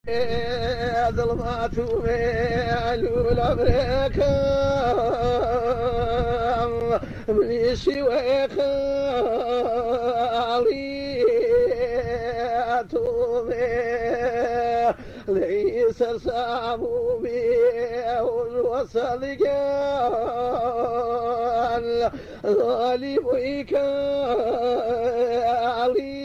ظلمات ومعلول عمرك من سواك عليت ليس صعب بي وصلك ظالمك عليت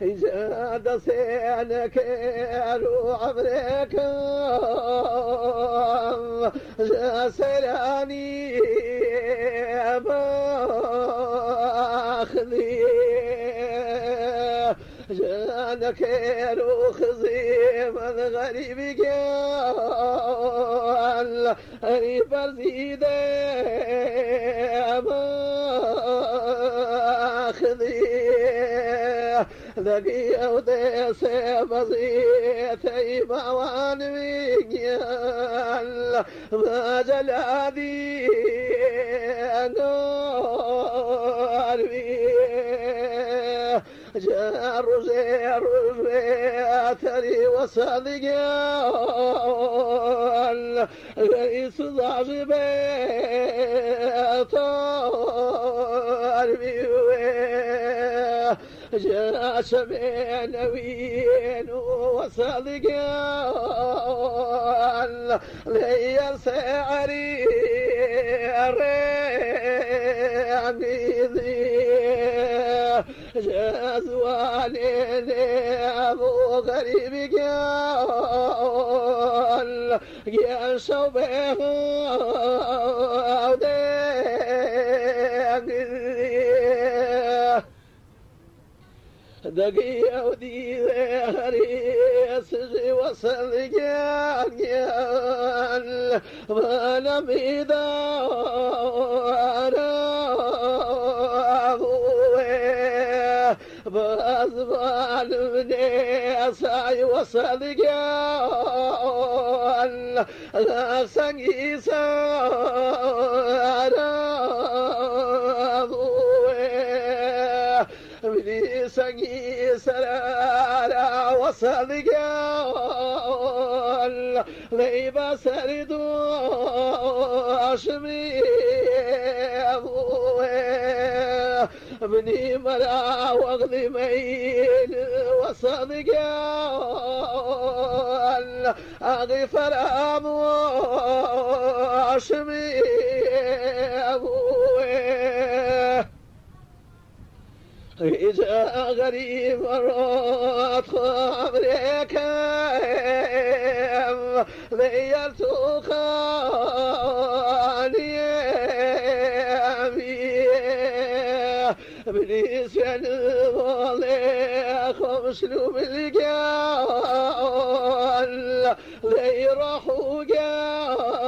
جاد سينك عمرك سراني باخذي جانك رخزي من غريبك غريب الزيدة باخذي ذقي وديس بزيتي موان ميال ما جلادي نار جار زير تري وصدق ليس ضعجبي طار جاء شبين وين وصدق لي السعري الرياضي جازواني ابو غريبك يا شوبه دقيقة ودي هريس وصل جال ما لم يدار بأزبال من سعي وصل جال لا سنجي سار بدي سنجي سرارا وصل جال ليبا سردو أشمي ابني مرا واغلي ميل وصل جال أغفر أشمي إذا غريب مرات خبرك ليلتو خاني بليس ينظلي خمسلو بالجال لي راحو جال